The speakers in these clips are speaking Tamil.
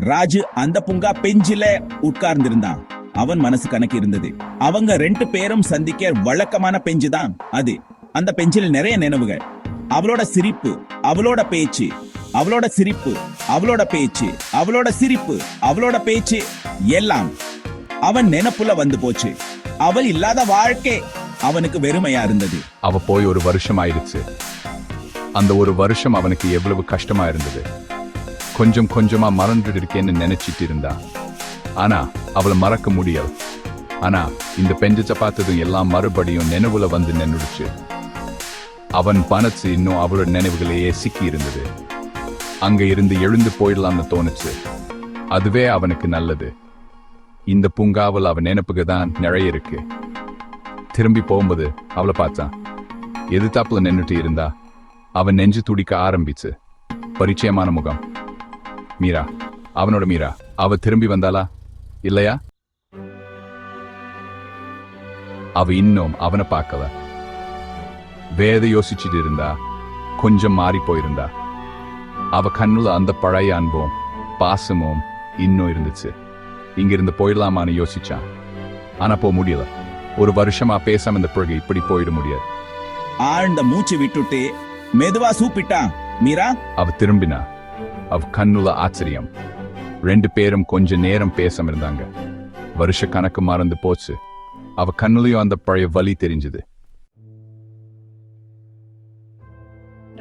ராஜு அந்த பூங்கா பெஞ்சில உட்கார்ந்திருந்தான். அவன் மனசு கணக்கு இருந்தது. அவங்க 2 பேரும் சந்திக்க வழக்கமான பெஞ்சு தான் அது. அந்த பெஞ்சில் நிறைய நினைவுகள். அவளோட சிரிப்பு, அவளோட பேச்சு, அவளோட சிரிப்பு, அவளோட பேச்சு, அவளோட சிரிப்பு, அவளோட பேச்சு எல்லாம் அவன் நினைப்புல வந்து போச்சு. அவள் இல்லாத வாழ்க்கை அவனுக்கு வெறுமையா இருந்தது. அவ போய் 1 வருஷம் ஆயிடுச்சு. அந்த 1 வருஷம் அவனுக்கு எவ்வளவு கஷ்டமா இருந்தது. கொஞ்சம் கொஞ்சமா மறந்துட்டு இருக்கேன்னு நினைச்சிட்டு இருந்தா. ஆனா அவளை மறக்க முடியல. ஆனா இந்த பெஞ்ச பார்த்ததும் எல்லாம் மறுபடியும் நினைவுல வந்து நின்றுடுச்சு. அவன் மனசு இன்னும் அவளோட நினைவுகளையே சிக்கி இருந்தது. அங்க இருந்து எழுந்து போயிடலாம்னு தோணுச்சு. அதுவே அவனுக்கு நல்லது. இந்த பூங்காவில் அவன் நினைப்புக்கு தான் நிறைய இருக்கு. திரும்பி போகும்போது அவளை பார்த்தான். எதிர்த்தாப்புல நின்றுட்டு இருந்தா. அவன் நெஞ்சு துடிக்க ஆரம்பிச்சு. பரிச்சயமான முகம். மீரா, அவனோட மீரா. அவ திரும்பி வந்தாளா இல்லையா? அவ இன்னும் அவனை பார்க்கல. வேத யோசிச்சுட்டு இருந்தா. கொஞ்சம் மாறி போயிருந்தா. அவ கண்ணுல அந்த பழைய அன்பும் பாசமும் இன்னும் இருந்துச்சு. இங்கிருந்து போயிடலாமான்னு யோசிச்சான். ஆனா போக முடியல. 1 வருஷமா பேசாம இந்த பிறகு இப்படி போயிட முடியாது. ஆழ்ந்த மூச்சு விட்டுட்டு மெதுவா சூப்பிட்டான். மீரா, அவ திரும்பினா. அவ கண்ணுல ஆச்சரியம். 2 பேரும் கொஞ்ச நேரம் பேசாம இருந்தாங்க. வருஷ கணக்கு மறந்து போச்சு. அவ கண்ணுலயும் அந்த பழைய வலி தெரிஞ்சது.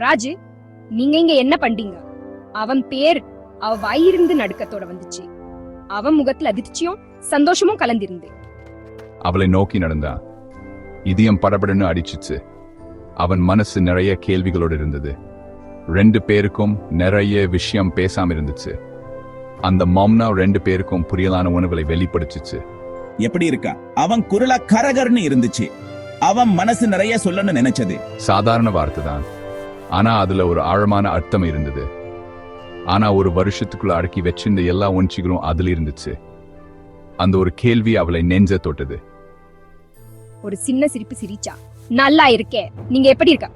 ராஜு, நீங்க இங்க என்ன பண்றீங்க? அவன் பேர் அவ வாயிருந்து நடுக்கத்தோட வந்துச்சு. அவன் முகத்துல அதிர்ச்சியும் சந்தோஷமும் கலந்திருந்து. அவளை நோக்கி நடந்தான். இதயம் படபடன்னு அடிச்சுச்சு. அவன் மனசு நிறைய கேள்விகளோடு இருந்தது. 2 பேருக்கும் நிறைய விஷயம் பேசாம இருந்துச்சு. அந்த மௌனா 2 பேருக்கும் புரியலான உணவுகளை வெளிப்படுத்துச்சு. எப்படி இருக்கா? அவன் குரல கரகர்னு இருந்துச்சு. அவன் மனசு நிறைய சொல்லணும்னு நினைச்சது. சாதாரண வார்த்தை தான். ஆனா அதுல ஒரு ஆழமான அர்த்தம் இருந்தது. ஆனா 1 வருஷத்துக்குள்ள அடக்கி வச்சிருந்த எல்லா உணர்ச்சிகளும் அதுல இருந்துச்சு. அந்த ஒரு கேள்வி அவளை நெஞ்ச தொட்டது. ஒரு சின்ன சிரிப்பு சிரிச்சா. நல்லா இருக்கே, நீங்க எப்படி இருக்க?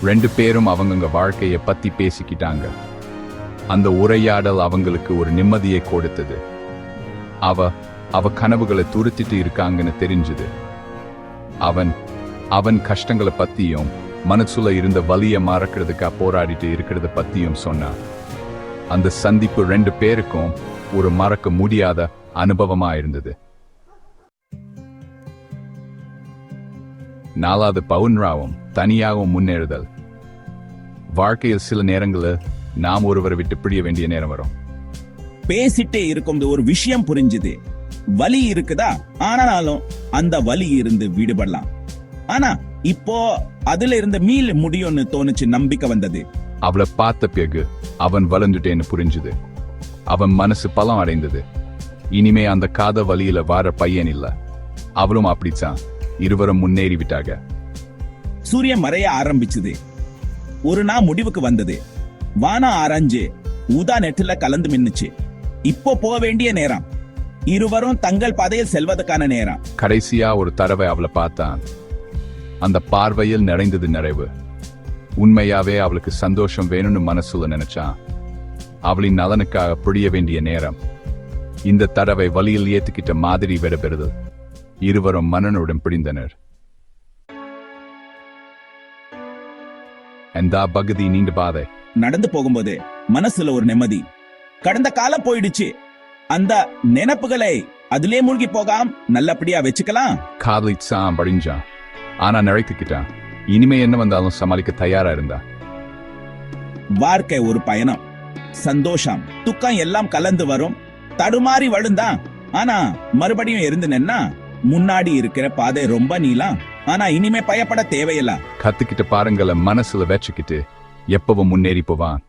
2 பேரும் அவங்கங்க வாழ்க்கைய பத்தி பேசிக்கிட்டாங்க. அந்த உரையாடல் அவங்களுக்கு ஒரு நிம்மதியை கொடுத்தது. அவ கனவுகளை துருத்திட்டு இருக்காங்கன்னு தெரிஞ்சது. அவன் கஷ்டங்களை பத்தியும் மனசுல இருந்த வலிய மறக்கிறதுக்கா போராடிட்டு இருக்கிறத பத்தியும் சொன்னான். அந்த சந்திப்பு 2 பேருக்கும் ஒரு மறக்க முடியாத அனுபவமா இருந்தது. 4வது பவுன்ராவும் தனியாகவும் முன்னேறுதல். வாழ்க்கையில் சில நேரங்களில் நாம் ஒருவரை விட்டு பிரிய வேண்டிய நேரம் வரும். பேசிட்டே இருக்கும் ஒரு விஷயம் புரிஞ்சுது. வலி இருக்குதா? ஆனாலும் அந்த வலி இருந்து விடுபடலாம். ஆனா இப்போ அதுல இருந்து மீள் முடியும்னு தோணுச்சு. நம்பிக்கை வந்தது. அவளை பார்த்த பிறகு அவன் வளர்ந்துட்டேன்னு புரிஞ்சுது. அவன் மனசு பலம் அடைந்தது. இனிமே அந்த காத வழியில வார பையன் இல்ல. அவளும் அப்படித்தான். இருவரும் முன்னேறி விட்டாங்க. சூரியன் மறைய ஆரம்பிச்சது. ஒரு நாள் முடிவுக்கு வந்தது. வானம் ஆரஞ்சு ஊதா நெட்டுல கலந்து மின்னுச்சு. இப்போ போக வேண்டிய நேரம். இருவரும் தங்கள் பாதையில் செல்வதற்கான நேரம். கடைசியா ஒரு தடவை அவளை பார்த்தான். அந்த பார்வையில் நிறைந்தது நிறைவு. உண்மையாவே அவளுக்கு சந்தோஷம் வேணும்னு மனசுல நினைச்சான். அவளின் நலனுக்காக புரிய வேண்டிய நேரம். இந்த தடவை வழியில் ஏத்துக்கிட்ட மாதிரி விடப்பெறுதல். இருவரும் மனனுடன் பிடிந்தனர். அந்த பகுதி நீண்ட பாதை. நடந்து போகும்போது மனசுல ஒரு நிம்மதி. கடந்த காலம் போயிடுச்சு. அந்த நினைப்புகளை அதிலே மூழ்கி போகாம நல்லபடியா வச்சுக்கலாம். காதலிச்சான், படிஞ்சான். ஆனா நினைத்துக்கிட்டான். இனிமே என்ன வந்தாலும் சமாளிக்க தயாரா இருந்தா. வாழ்க்கை ஒரு பயணம். சந்தோஷம் துக்கம் எல்லாம் கலந்து வரும். தடுமாறி வழுந்தான். ஆனா மறுபடியும் இருந்து நின்னா முன்னாடி இருக்கிற பாதை ரொம்ப நீளம். ஆனா இனிமே பயப்பட தேவையில்லை. கத்துக்கிட்ட பாருங்களை மனசுல வச்சுக்கிட்டு எப்பவும் முன்னேறி போவான்.